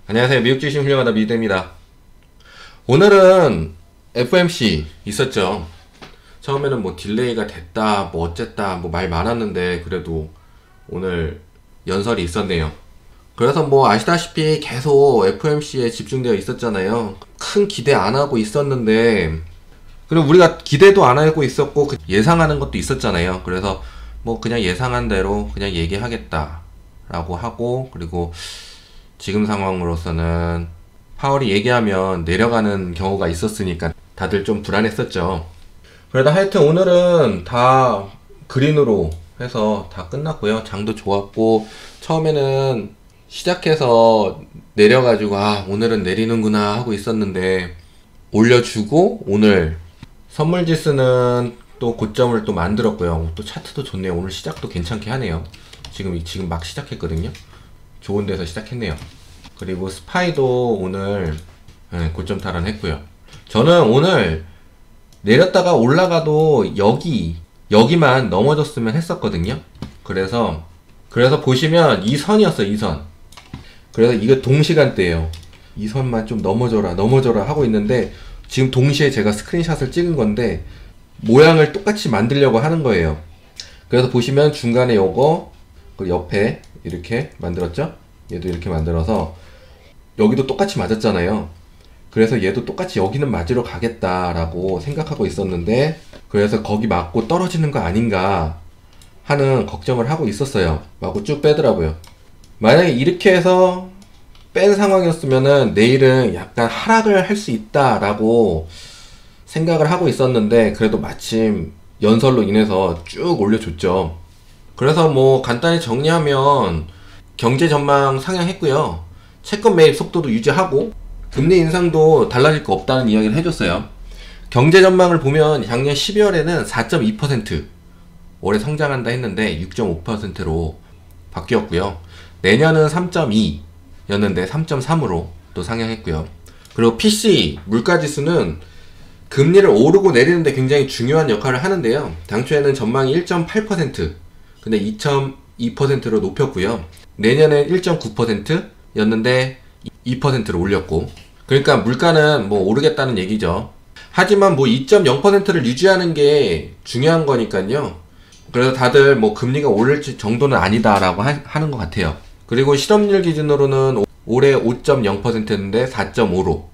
안녕하세요. 미국 주식 훌륭하다 미드입니다. 오늘은 FOMC 있었죠. 처음에는 뭐 딜레이가 됐다, 뭐 어쨌다, 뭐 말 많았는데 그래도 오늘 연설이 있었네요. 그래서 뭐 아시다시피 계속 FOMC에 집중되어 있었잖아요. 큰 기대 안 하고 있었는데, 그리고 우리가 기대도 안 하고 있었고 예상하는 것도 있었잖아요. 그래서 뭐 그냥 예상한 대로 그냥 얘기하겠다라고 하고, 그리고 지금 상황으로서는 파월이 얘기하면 내려가는 경우가 있었으니까 다들 좀 불안했었죠. 그래도 하여튼 오늘은 다 그린으로 해서 다 끝났고요. 장도 좋았고, 처음에는 시작해서 내려가지고 오늘은 내리는구나 하고 있었는데 올려주고, 오늘 선물지수는 또 고점을 또 만들었고요. 또 차트도 좋네요. 오늘 시작도 괜찮게 하네요. 지금 막 시작했거든요. 좋은 데서 시작했네요. 그리고 스파이도 오늘 고점 탈환했고요. 저는 오늘 내렸다가 올라가도 여기만 넘어졌으면 했었거든요. 그래서 보시면 이 선이었어요. 이 선. 그래서 이거 동시간대예요. 이 선만 좀 넘어져라 하고 있는데, 지금 동시에 제가 스크린샷을 찍은 건데 모양을 똑같이 만들려고 하는 거예요. 그래서 보시면 중간에 요거, 그 옆에 이렇게 만들었죠? 얘도 이렇게 만들어서 여기도 똑같이 맞았잖아요. 그래서 얘도 똑같이 여기는 맞으러 가겠다라고 생각하고 있었는데, 그래서 거기 맞고 떨어지는 거 아닌가 하는 걱정을 하고 있었어요. 맞고 쭉 빼더라고요. 만약에 이렇게 해서 뺀 상황이었으면은 내일은 약간 하락을 할 수 있다라고 생각을 하고 있었는데, 그래도 마침 연설로 인해서 쭉 올려줬죠. 그래서 뭐 간단히 정리하면 경제 전망 상향했고요. 채권 매입 속도도 유지하고 금리 인상도 달라질 거 없다는 이야기를 해줬어요. 경제 전망을 보면 작년 12월에는 4.2% 올해 성장한다 했는데 6.5%로 바뀌었고요. 내년은 3.2 였는데 3.3으로 또 상향했고요. 그리고 PC 물가지수는 금리를 오르고 내리는데 굉장히 중요한 역할을 하는데요. 당초에는 전망이 1.8%, 근데 2.2%로 높였고요. 내년엔 1.9% 였는데 2%로 올렸고, 그러니까 물가는 뭐 오르겠다는 얘기죠. 하지만 뭐 2.0%를 유지하는 게 중요한 거니까요. 그래서 다들 뭐 금리가 오를 정도는 아니다라고 하는 것 같아요. 그리고 실업률 기준으로는 올해 5.0%인데 4.5로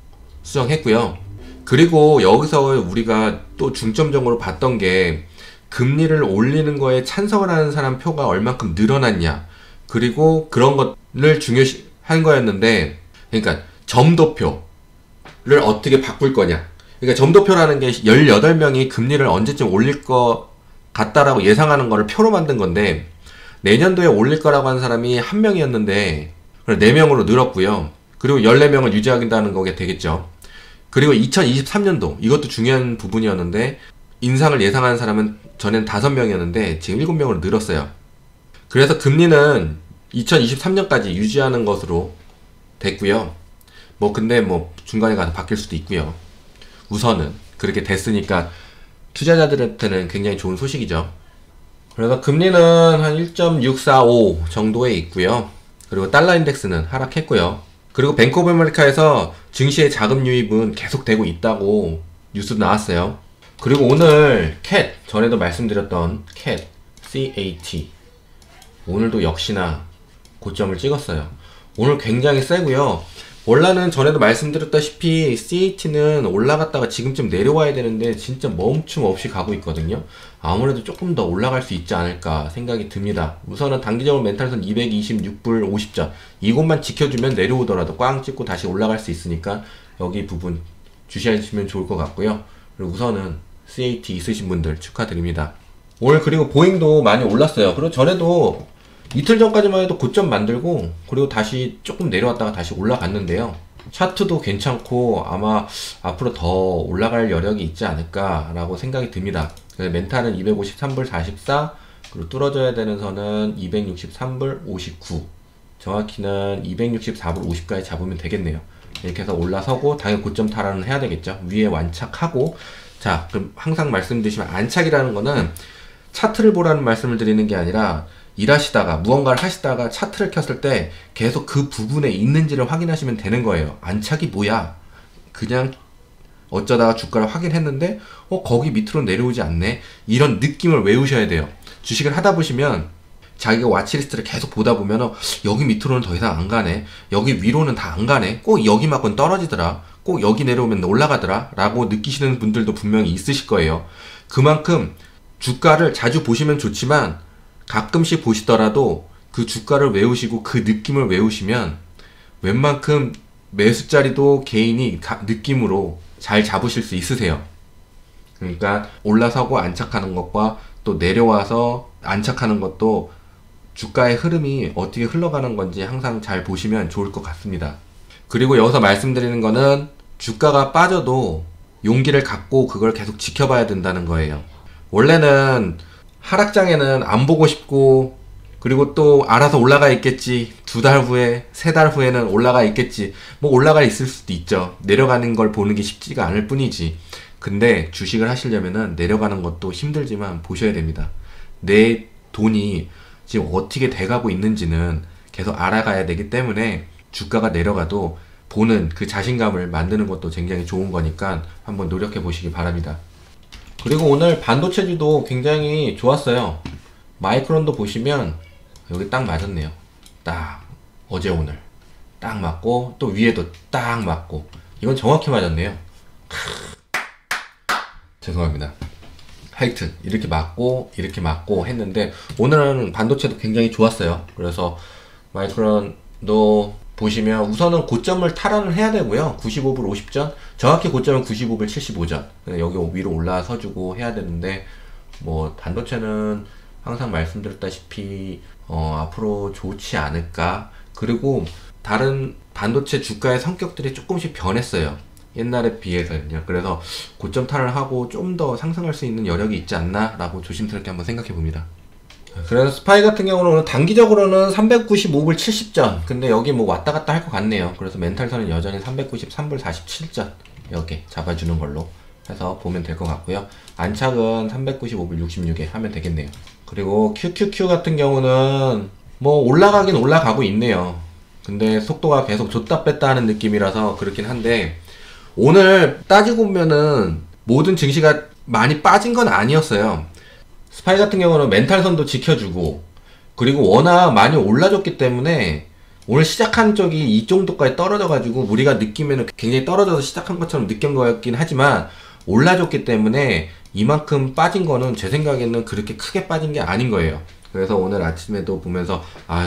수정했고요. 그리고 여기서 우리가 또 중점적으로 봤던 게 금리를 올리는 거에 찬성을 하는 사람 표가 얼만큼 늘어났냐, 그리고 그런 것을 중요시한 거였는데, 그러니까 점도표를 어떻게 바꿀 거냐. 그러니까 점도표라는 게 18명이 금리를 언제쯤 올릴 것 같다라고 예상하는 거를 표로 만든 건데, 내년도에 올릴 거라고 하는 사람이 1명이었는데 4명으로 늘었고요. 그리고 14명을 유지하겠다는 거게 되겠죠. 그리고 2023년도, 이것도 중요한 부분이었는데, 인상을 예상하는 사람은 전엔 5명이었는데 지금 7명으로 늘었어요. 그래서 금리는 2023년까지 유지하는 것으로 됐고요. 뭐 근데 뭐 중간에 가서 바뀔 수도 있고요. 우선은 그렇게 됐으니까 투자자들한테는 굉장히 좋은 소식이죠. 그래서 금리는 한 1.645 정도에 있고요. 그리고 달러 인덱스는 하락했고요. 그리고 뱅크 오브 아메리카에서 증시의 자금 유입은 계속되고 있다고 뉴스도 나왔어요. 그리고 오늘 캣, 전에도 말씀드렸던 캣, CAT, 오늘도 역시나 고점을 찍었어요. 오늘 굉장히 세고요. 원래는 전에도 말씀드렸다시피 CAT는 올라갔다가 지금쯤 내려와야 되는데 진짜 멈춤 없이 가고 있거든요. 아무래도 조금 더 올라갈 수 있지 않을까 생각이 듭니다. 우선은 단기적으로 멘탈선 226불 50전 이곳만 지켜주면 내려오더라도 꽝 찍고 다시 올라갈 수 있으니까 여기 부분 주시하시면 좋을 것 같고요. 그리고 우선은 CAT 있으신 분들 축하드립니다. 오늘 그리고 보잉도 많이 올랐어요. 그리고 전에도 이틀 전까지만 해도 고점 만들고 그리고 다시 조금 내려왔다가 다시 올라갔는데요. 차트도 괜찮고 아마 앞으로 더 올라갈 여력이 있지 않을까 라고 생각이 듭니다. 그래서 멘탈은 253불 44, 그리고 뚫어져야 되는 선은 263불 59, 정확히는 264불 50까지 잡으면 되겠네요. 이렇게 해서 올라서고 당연히 고점 탈환은 해야 되겠죠. 위에 완착하고. 자, 그럼 항상 말씀드리지만 안착이라는 거는 차트를 보라는 말씀을 드리는 게 아니라 일하시다가 무언가를 하시다가 차트를 켰을 때 계속 그 부분에 있는지를 확인하시면 되는 거예요. 안착이 뭐야? 그냥 어쩌다가 주가를 확인했는데 거기 밑으로 내려오지 않네? 이런 느낌을 외우셔야 돼요. 주식을 하다 보시면 자기가 와치리스트를 계속 보다 보면 여기 밑으로는 더 이상 안 가네, 여기 위로는 다 안 가네, 꼭 여기만큼 떨어지더라, 꼭 여기 내려오면 올라가더라 라고 느끼시는 분들도 분명히 있으실 거예요. 그만큼 주가를 자주 보시면 좋지만 가끔씩 보시더라도 그 주가를 외우시고 그 느낌을 외우시면 웬만큼 매수 자리도 개인이 느낌으로 잘 잡으실 수 있으세요. 그러니까 올라서고 안착하는 것과 또 내려와서 안착하는 것도 주가의 흐름이 어떻게 흘러가는 건지 항상 잘 보시면 좋을 것 같습니다. 그리고 여기서 말씀드리는 거는 주가가 빠져도 용기를 갖고 그걸 계속 지켜봐야 된다는 거예요. 원래는 하락장에는 안 보고 싶고, 그리고 또 알아서 올라가 있겠지, 2달 후에 3달 후에는 올라가 있겠지, 뭐 올라가 있을 수도 있죠. 내려가는 걸 보는 게 쉽지가 않을 뿐이지. 근데 주식을 하시려면은 내려가는 것도 힘들지만 보셔야 됩니다. 내 돈이 지금 어떻게 돼가고 있는지는 계속 알아가야 되기 때문에 주가가 내려가도 보는 그 자신감을 만드는 것도 굉장히 좋은 거니까 한번 노력해 보시기 바랍니다. 그리고 오늘 반도체주도 굉장히 좋았어요. 마이크론도 보시면 여기 딱 맞았네요. 딱 어제 오늘 딱 맞고 또 위에도 딱 맞고, 이건 정확히 맞았네요. 죄송합니다. 하여튼 이렇게 맞고 이렇게 맞고 했는데 오늘은 반도체도 굉장히 좋았어요. 그래서 마이크론도 보시면 우선은 고점을 탈환을 해야 되고요. 95불 50전, 정확히 고점은 95불 75전. 여기 위로 올라서주고 해야 되는데, 뭐 반도체는 항상 말씀드렸다시피 앞으로 좋지 않을까. 그리고 다른 반도체 주가의 성격들이 조금씩 변했어요, 옛날에 비해서는요. 그래서 고점 탈환을 하고 좀 더 상승할 수 있는 여력이 있지 않나 라고 조심스럽게 한번 생각해 봅니다. 그래서 스파이 같은 경우는 오늘 단기적으로는 395불 70전, 근데 여기 뭐 왔다 갔다 할 것 같네요. 그래서 멘탈선은 여전히 393불 47전 이렇게 잡아주는 걸로 해서 보면 될 것 같고요. 안착은 395불 66에 하면 되겠네요. 그리고 QQQ 같은 경우는 뭐 올라가긴 올라가고 있네요. 근데 속도가 계속 줬다 뺐다 하는 느낌이라서 그렇긴 한데, 오늘 따지고 보면은 모든 증시가 많이 빠진 건 아니었어요. 스파이 같은 경우는 멘탈선도 지켜주고, 그리고 워낙 많이 올라줬기 때문에 오늘 시작한 쪽이 이 정도까지 떨어져가지고 우리가 느끼면 굉장히 떨어져서 시작한 것처럼 느낀 거였긴 하지만, 올라줬기 때문에 이만큼 빠진 거는 제 생각에는 그렇게 크게 빠진 게 아닌 거예요. 그래서 오늘 아침에도 보면서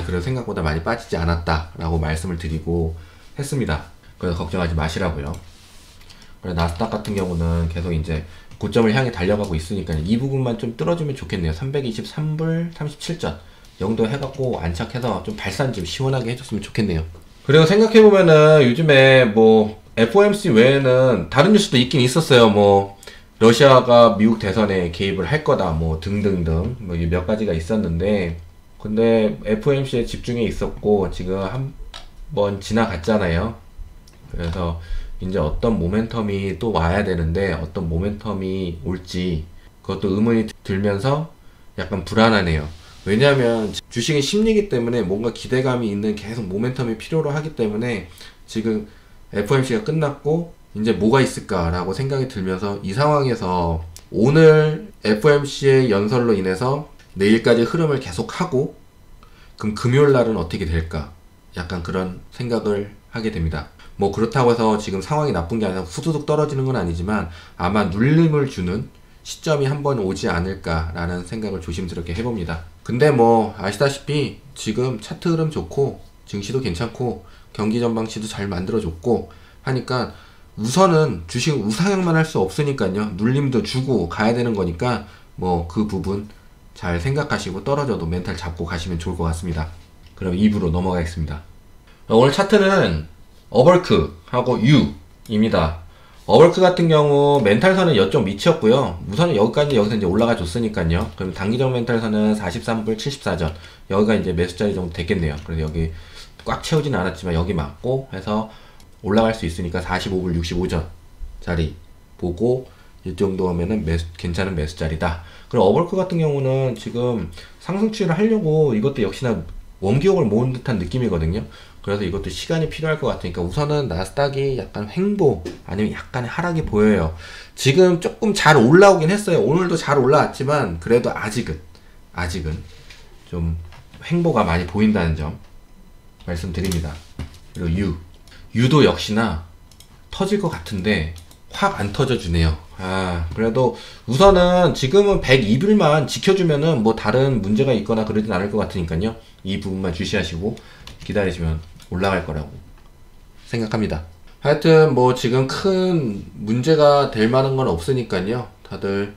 그래 생각보다 많이 빠지지 않았다 라고 말씀을 드리고 했습니다. 그래서 걱정하지 마시라고요. 그래서 나스닥 같은 경우는 계속 이제 고점을 향해 달려가고 있으니까 이 부분만 좀 뚫어주면 좋겠네요. 323불 37전 영도 해갖고 안착해서 좀 발산 좀 시원하게 해줬으면 좋겠네요. 그리고 생각해보면은 요즘에 뭐 FOMC 외에는 다른 뉴스도 있긴 있었어요. 뭐 러시아가 미국 대선에 개입을 할 거다 뭐 등등등 뭐 몇 가지가 있었는데, 근데 FOMC에 집중해 있었고 지금 한 번 지나갔잖아요. 그래서 이제 어떤 모멘텀이 또 와야 되는데 어떤 모멘텀이 올지 그것도 의문이 들면서 약간 불안하네요. 왜냐하면 주식은 심리이기 때문에 뭔가 기대감이 있는 계속 모멘텀이 필요로 하기 때문에 지금 FOMC가 끝났고 이제 뭐가 있을까 라고 생각이 들면서 이 상황에서 오늘 FOMC의 연설로 인해서 내일까지 흐름을 계속하고 그럼 금요일날은 어떻게 될까, 약간 그런 생각을 하게 됩니다. 뭐 그렇다고 해서 지금 상황이 나쁜 게 아니라 후두둑 떨어지는 건 아니지만 아마 눌림을 주는 시점이 한번 오지 않을까라는 생각을 조심스럽게 해봅니다. 근데 뭐 아시다시피 지금 차트 흐름 좋고 증시도 괜찮고 경기 전망치도 잘 만들어줬고 하니까 우선은 주식 우상향만 할 수 없으니까요. 눌림도 주고 가야 되는 거니까 뭐 그 부분 잘 생각하시고 떨어져도 멘탈 잡고 가시면 좋을 것 같습니다. 그럼 2부로 넘어가겠습니다. 오늘 차트는 어벌크하고 U입니다. 어벌크 같은 경우 멘탈선은 이쪽 밑이었고요. 우선은 여기까지 여기서 이제 올라가 줬으니까요. 그럼 단기적 멘탈선은 43불 74전 여기가 이제 매수자리 정도 됐겠네요. 그래서 여기 꽉 채우진 않았지만 여기 맞고 해서 올라갈 수 있으니까 45불 65전 자리 보고 이 정도 하면은 괜찮은 매수자리다. 그리고 어벌크 같은 경우는 지금 상승 추이를 하려고 이것도 역시나 원기옥을 모은 듯한 느낌이거든요. 그래서 이것도 시간이 필요할 것 같으니까 우선은 나스닥이 약간 횡보 아니면 약간의 하락이 보여요. 지금 조금 잘 올라오긴 했어요. 오늘도 잘 올라왔지만 그래도 아직은 좀 횡보가 많이 보인다는 점 말씀드립니다. 그리고 유도 역시나 터질 것 같은데 확 안 터져주네요. 그래도 우선은 지금은 102불만 지켜주면은 뭐 다른 문제가 있거나 그러진 않을 것 같으니까요. 이 부분만 주시하시고 기다리시면 올라갈 거라고 생각합니다. 하여튼 뭐 지금 큰 문제가 될 만한 건 없으니까요. 다들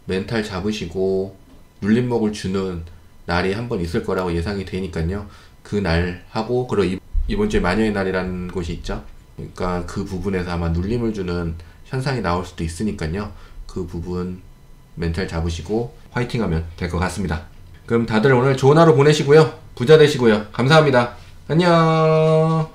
멘탈 잡으시고 눌림목을 주는 날이 한번 있을 거라고 예상이 되니까요. 그 날 하고 그리고 이번 주에 마녀의 날이라는 곳이 있죠. 그러니까 그 부분에서 아마 눌림을 주는 현상이 나올 수도 있으니까요. 그 부분 멘탈 잡으시고 화이팅 하면 될 것 같습니다. 그럼 다들 오늘 좋은 하루 보내시고요. 부자 되시고요. 감사합니다. 안녕.